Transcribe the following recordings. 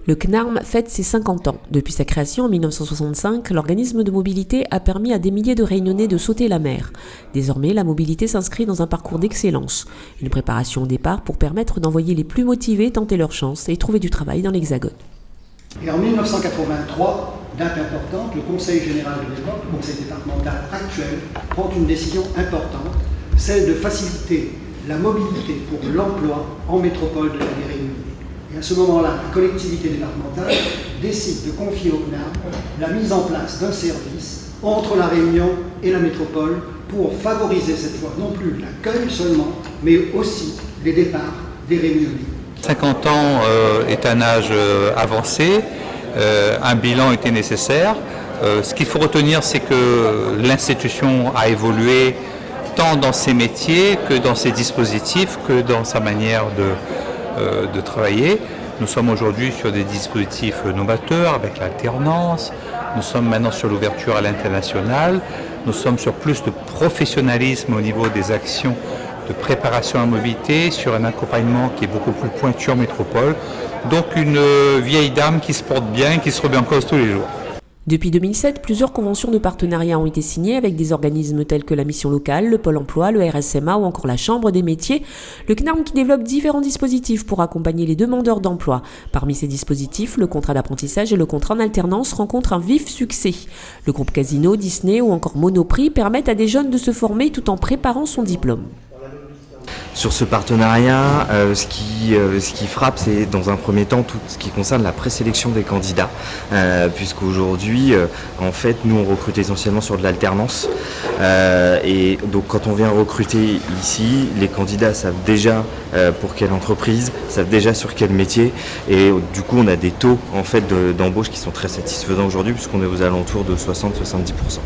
Le CNARM fête ses 50 ans. Depuis sa création en 1965, l'organisme de mobilité a permis à des milliers de Réunionnais de sauter la mer. Désormais, la mobilité s'inscrit dans un parcours d'excellence. Une préparation au départ pour permettre d'envoyer les plus motivés tenter leur chance et trouver du travail dans l'Hexagone. Et en 1983, date importante, le Conseil général de l'époque, le Conseil départemental actuel, prend une décision importante, celle de faciliter la mobilité pour l'emploi en métropole de la Réunion. Et à ce moment-là, la collectivité départementale décide de confier au CNARM la mise en place d'un service entre la Réunion et la métropole pour favoriser cette fois non plus l'accueil seulement, mais aussi les départs des Réunionnais. 50 ans est un âge avancé, un bilan était nécessaire. Ce qu'il faut retenir, c'est que l'institution a évolué tant dans ses métiers que dans ses dispositifs, que dans sa manière de travailler. Nous sommes aujourd'hui sur des dispositifs novateurs avec l'alternance, nous sommes maintenant sur l'ouverture à l'international, nous sommes sur plus de professionnalisme au niveau des actions de préparation à la mobilité, sur un accompagnement qui est beaucoup plus pointu en métropole. Donc une vieille dame qui se porte bien, qui se remet en cause tous les jours. Depuis 2007, plusieurs conventions de partenariat ont été signées avec des organismes tels que la Mission locale, le Pôle emploi, le RSMA ou encore la Chambre des métiers. Le CNARM qui développe différents dispositifs pour accompagner les demandeurs d'emploi. Parmi ces dispositifs, le contrat d'apprentissage et le contrat en alternance rencontrent un vif succès. Le groupe Casino, Disney ou encore Monoprix permettent à des jeunes de se former tout en préparant son diplôme. Sur ce partenariat, ce qui frappe, c'est dans un premier temps tout ce qui concerne la présélection des candidats, puisqu'aujourd'hui, en fait, nous on recrute essentiellement sur de l'alternance, et donc quand on vient recruter ici, les candidats savent déjà pour quelle entreprise, savent déjà sur quel métier, et du coup on a des taux en fait d'embauche qui sont très satisfaisants aujourd'hui, puisqu'on est aux alentours de 60-70%.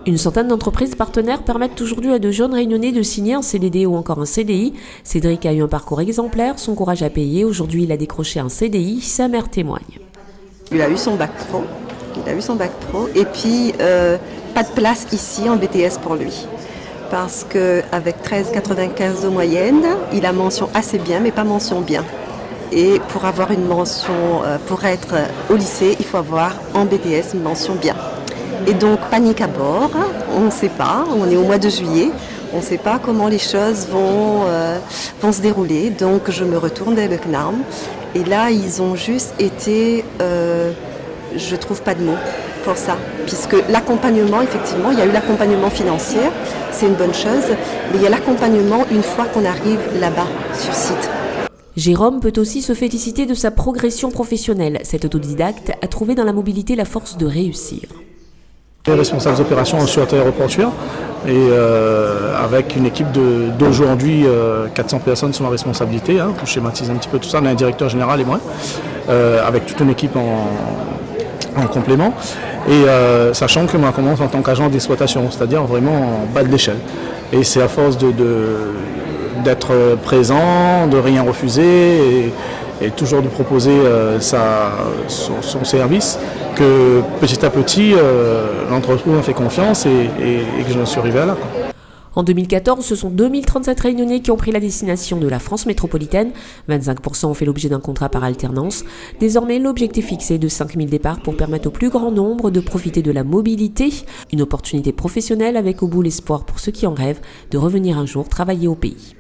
Une centaine d'entreprises partenaires permettent aujourd'hui à de jeunes Réunionnais de signer un CDD ou encore un CDI. Cédric a eu un parcours exemplaire, son courage a payé. Aujourd'hui, il a décroché un CDI, sa mère témoigne. Il a eu son bac pro, et puis pas de place ici en BTS pour lui. Parce qu'avec 13,95 de moyenne, il a mention assez bien, mais pas mention bien. Et pour avoir une mention, pour être au lycée, il faut avoir en BTS une mention bien. Et donc panique à bord, on ne sait pas, on est au mois de juillet, on ne sait pas comment les choses vont se dérouler. Donc je me retourne vers le CNARM et là ils ont juste été, je ne trouve pas de mots pour ça. Puisque l'accompagnement, effectivement, il y a eu l'accompagnement financier, c'est une bonne chose, mais il y a l'accompagnement une fois qu'on arrive là-bas, sur site. Jérôme peut aussi se féliciter de sa progression professionnelle. Cet autodidacte a trouvé dans la mobilité la force de réussir. Responsable d'opération en sûreté aéroportuaire et avec une équipe d'aujourd'hui 400 personnes sous ma responsabilité, pour schématiser un petit peu tout ça, on a un directeur général et moi, avec toute une équipe en complément, et sachant que moi je commence en tant qu'agent d'exploitation, c'est-à-dire vraiment en bas de l'échelle. Et c'est à force d'être présent, de rien refuser et toujours de proposer son service, que petit à petit l'entreprise m'a fait confiance et que je me suis arrivé à là. En 2014, ce sont 2037 Réunionnais qui ont pris la destination de la France métropolitaine. 25% ont fait l'objet d'un contrat par alternance. Désormais, l'objectif fixé est de 5000 départs pour permettre au plus grand nombre de profiter de la mobilité. Une opportunité professionnelle avec au bout l'espoir pour ceux qui en rêvent de revenir un jour travailler au pays.